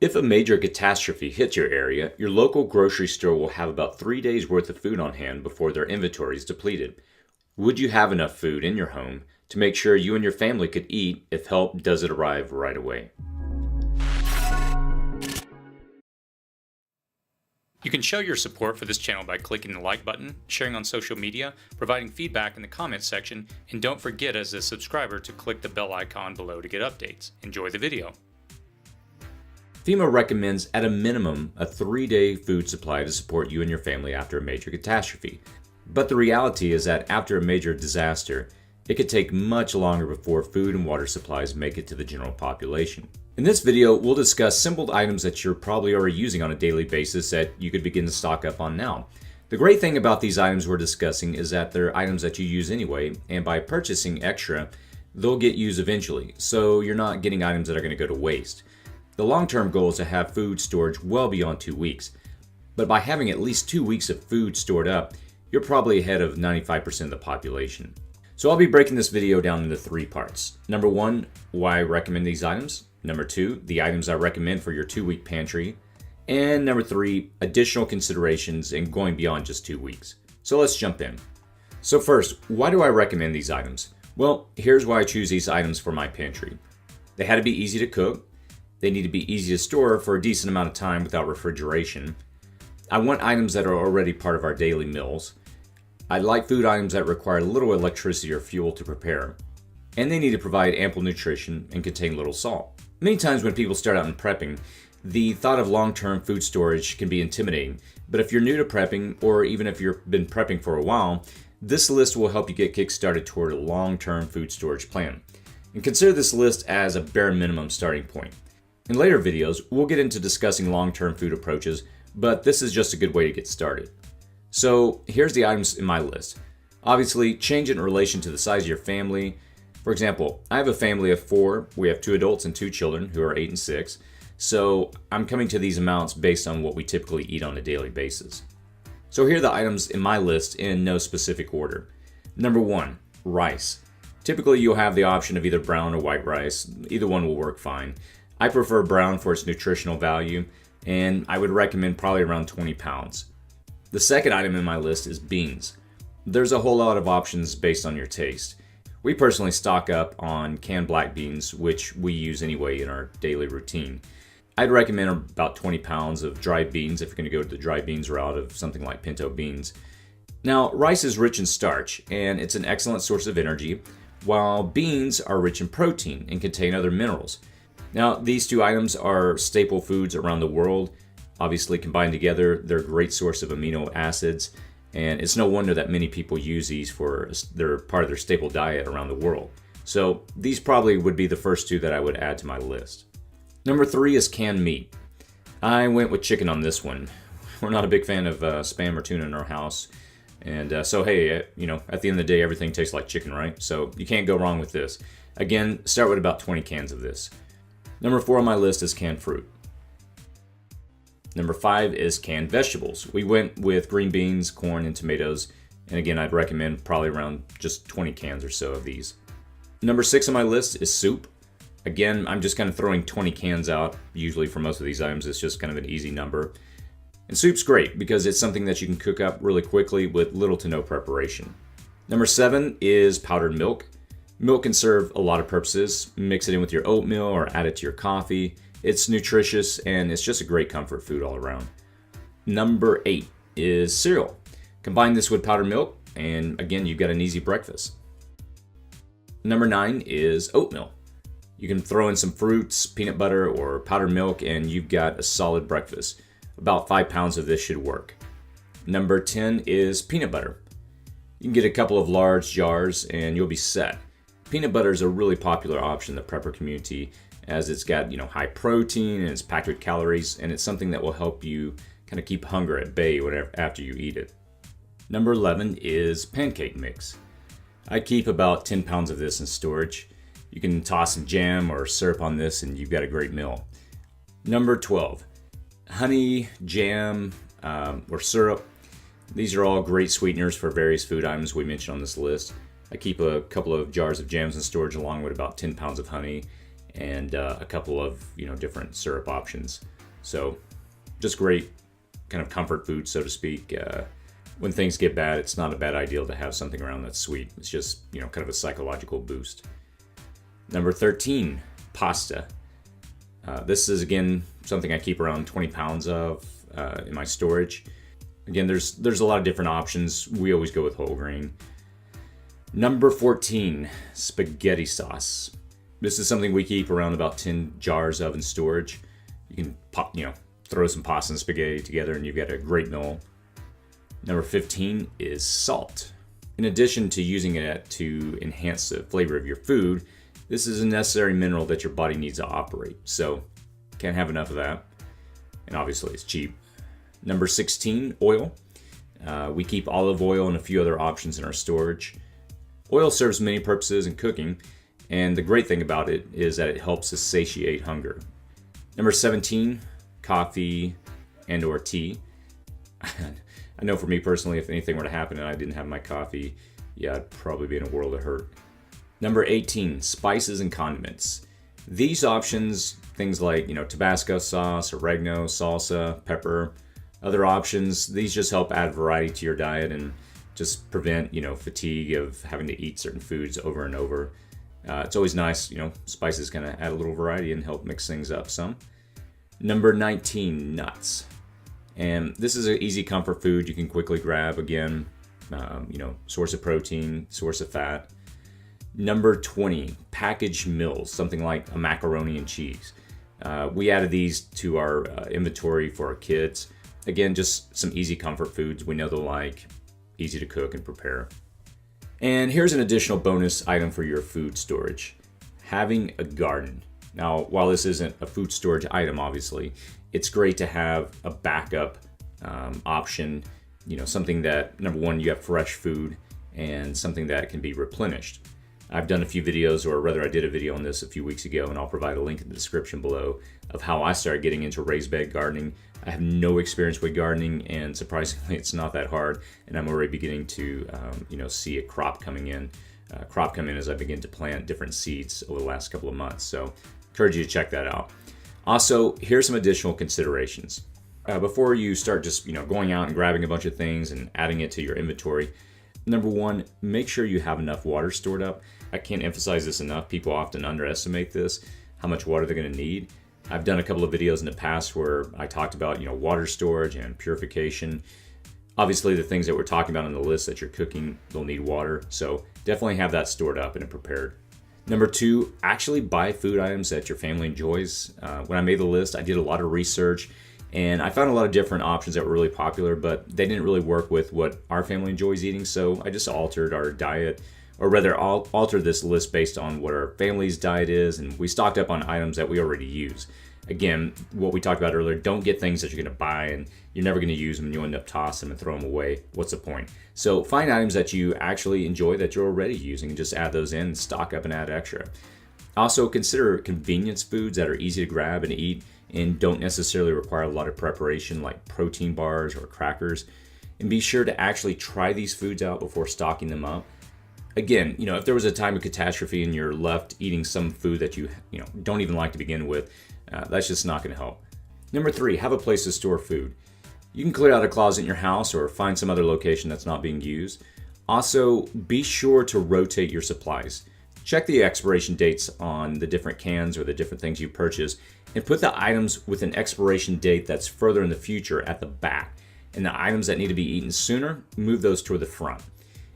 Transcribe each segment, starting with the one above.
If a major catastrophe hits your area, your local grocery store will have about 3 days worth of food on hand before their inventory is depleted. Would you have enough food in your home to make sure you and your family could eat if help doesn't arrive right away? You can show your support for this channel by clicking the like button, sharing on social media, providing feedback in the comments section, and don't forget as a subscriber to click the bell icon below to get updates. Enjoy the video. FEMA recommends at a minimum a 3-day food supply to support you and your family after a major catastrophe. But the reality is that after a major disaster, it could take much longer before food and water supplies make it to the general population. In this video, we'll discuss simple items that you're probably already using on a daily basis that you could begin to stock up on now. The great thing about these items we're discussing is that they're items that you use anyway, and by purchasing extra, they'll get used eventually, so you're not getting items that are going to go to waste. The long-term goal is to have food storage well beyond 2 weeks, but by having at least 2 weeks of food stored up, you're probably ahead of 95% of the population. So I'll be breaking this video down into 3 parts. Number 1, why I recommend these items. Number 2, the items I recommend for your 2-week pantry. And number 3, additional considerations in going beyond just 2 weeks. So let's jump in. So first, why do I recommend these items? Well, here's why I choose these items for my pantry. They had to be easy to cook. They need to be easy to store for a decent amount of time without refrigeration. I want items that are already part of our daily meals. I like food items that require little electricity or fuel to prepare. And they need to provide ample nutrition and contain little salt. Many times when people start out in prepping, the thought of long-term food storage can be intimidating. But if you're new to prepping, or even if you've been prepping for a while, this list will help you get kick-started toward a long-term food storage plan. And consider this list as a bare minimum starting point. In later videos, we'll get into discussing long-term food approaches, but this is just a good way to get started. So here's the items in my list. Obviously, change it in relation to the size of your family. For example, I have a family of 4. We have 2 adults and 2 children who are 8 and 6. So I'm coming to these amounts based on what we typically eat on a daily basis. So here are the items in my list in no specific order. Number 1, rice. Typically you'll have the option of either brown or white rice. Either one will work fine. I prefer brown for its nutritional value, and I would recommend probably around 20 pounds. The second item in my list is beans. There's a whole lot of options based on your taste. We personally stock up on canned black beans, which we use anyway in our daily routine. I'd recommend about 20 pounds of dried beans if you're going to go to the dried beans route of something like pinto beans. Now, rice is rich in starch, and it's an excellent source of energy, while beans are rich in protein and contain other minerals. Now, these 2 items are staple foods around the world. Obviously, combined together, they're a great source of amino acids, and it's no wonder that many people use these for their part of their staple diet around the world. So these probably would be the first 2 that I would add to my list. Number 3 is canned meat. I went with chicken on this one. We're not a big fan of Spam or tuna in our house, and so hey, at the end of the day, everything tastes like chicken, right? So you can't go wrong with this. Again, start with about 20 cans of this. Number 4 on my list is canned fruit. Number 5 is canned vegetables. We went with green beans, corn, and tomatoes. And again, I'd recommend probably around just 20 cans or so of these. Number 6 on my list is soup. Again, I'm just kind of throwing 20 cans out. Usually for most of these items, it's just kind of an easy number. And soup's great because it's something that you can cook up really quickly with little to no preparation. Number 7 is powdered milk. Milk can serve a lot of purposes. Mix it in with your oatmeal or add it to your coffee. It's nutritious and it's just a great comfort food all around. Number 8 is cereal. Combine this with powdered milk and again, you've got an easy breakfast. Number 9 is oatmeal. You can throw in some fruits, peanut butter, or powdered milk and you've got a solid breakfast. About 5 pounds of this should work. Number 10 is peanut butter. You can get a couple of large jars and you'll be set. Peanut butter is a really popular option in the prepper community as it's got, high protein and it's packed with calories, and it's something that will help you kind of keep hunger at bay after you eat it. Number 11 is pancake mix. I keep about 10 pounds of this in storage. You can toss some jam or syrup on this and you've got a great meal. Number 12, honey, jam, or syrup. These are all great sweeteners for various food items we mentioned on this list. I keep a couple of jars of jams in storage along with about 10 pounds of honey. and a couple of different syrup options. So just great kind of comfort food, so to speak. When things get bad, it's not a bad idea to have something around that's sweet. It's just kind of a psychological boost. Number 13, pasta. This is again something I keep around 20 pounds of in my storage. Again, there's a lot of different options. We always go with whole grain. Number 14, spaghetti sauce. This is something we keep around about 10 jars of in storage. You can throw some pasta and spaghetti together and you've got a great meal. Number 15 is salt. In addition to using it to enhance the flavor of your food, this is a necessary mineral that your body needs to operate. So can't have enough of that. And obviously it's cheap. Number 16, oil. We keep olive oil and a few other options in our storage. Oil serves many purposes in cooking, and the great thing about it is that it helps us satiate hunger. Number 17, coffee and or tea. I know for me personally, if anything were to happen and I didn't have my coffee, I'd probably be in a world of hurt. Number 18, spices and condiments. These options, things like Tabasco sauce, oregano, salsa, pepper, other options, these just help add variety to your diet and just prevent fatigue of having to eat certain foods over and over. It's always nice, spices kind of add a little variety and help mix things up some. Number 19, nuts. And this is an easy comfort food you can quickly grab. Again, source of protein, source of fat. Number 20, packaged meals, something like a macaroni and cheese. We added these to our inventory for our kids. Again, just some easy comfort foods we know they'll like, easy to cook and prepare. And here's an additional bonus item for your food storage: having a garden. Now, while this isn't a food storage item, obviously, it's great to have a backup option, something that, number one, you have fresh food and something that can be replenished. I've done a few videos, or rather I did a video on this a few weeks ago, and I'll provide a link in the description below of how I started getting into raised bed gardening. I have no experience with gardening, and surprisingly it's not that hard, and I'm already beginning to see a crop come in as I begin to plant different seeds over the last couple of months. So encourage you to check that out. Also, here's some additional considerations. Before you start just going out and grabbing a bunch of things and adding it to your inventory, number one, make sure you have enough water stored up. I can't emphasize this enough. People often underestimate this, how much water they're going to need. I've done a couple of videos in the past where I talked about water storage and purification. Obviously, the things that we're talking about on the list that you're cooking, they'll need water. So definitely have that stored up and prepared. Number two, actually buy food items that your family enjoys. When I made the list, I did a lot of research and I found a lot of different options that were really popular, but they didn't really work with what our family enjoys eating. So I just altered our diet, or rather altered this list based on what our family's diet is, and we stocked up on items that we already use. Again, what we talked about earlier, don't get things that you're going to buy and you're never going to use them and you'll end up tossing them and throw them away. What's the point? So find items that you actually enjoy that you're already using and just add those in and stock up and add extra. Also, consider convenience foods that are easy to grab and eat and don't necessarily require a lot of preparation, like protein bars or crackers. And be sure to actually try these foods out before stocking them up. Again, if there was a time of catastrophe and you're left eating some food that you don't even like to begin with, that's just not going to help. Number three, have a place to store food. You can clear out a closet in your house or find some other location that's not being used. Also, be sure to rotate your supplies. Check the expiration dates on the different cans or the different things you purchase, and put the items with an expiration date that's further in the future at the back. And the items that need to be eaten sooner, move those toward the front.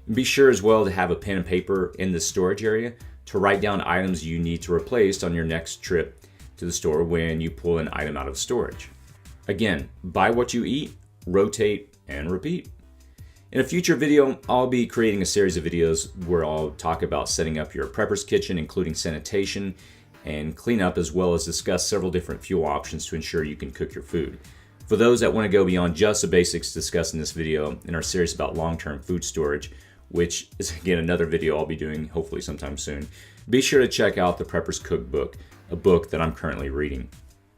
And be sure as well to have a pen and paper in the storage area to write down items you need to replace on your next trip to the store when you pull an item out of storage. Again, buy what you eat, rotate, and repeat. In a future video, I'll be creating a series of videos where I'll talk about setting up your prepper's kitchen, including sanitation and cleanup, as well as discuss several different fuel options to ensure you can cook your food. For those that want to go beyond just the basics discussed in this video and are serious about long-term food storage, which is again another video I'll be doing hopefully sometime soon, be sure to check out the Prepper's Cookbook, a book that I'm currently reading.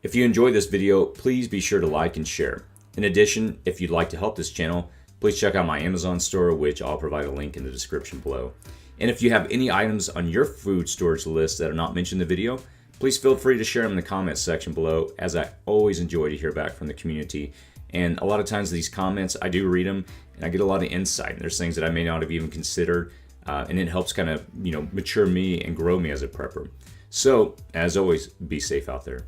If you enjoyed this video, please be sure to like and share. In addition, if you'd like to help this channel, please check out my Amazon store, which I'll provide a link in the description below. And if you have any items on your food storage list that are not mentioned in the video, please feel free to share them in the comments section below, as I always enjoy to hear back from the community. And a lot of times these comments, I do read them and I get a lot of insight. And there's things that I may not have even considered, and it helps kind of mature me and grow me as a prepper. So as always, be safe out there.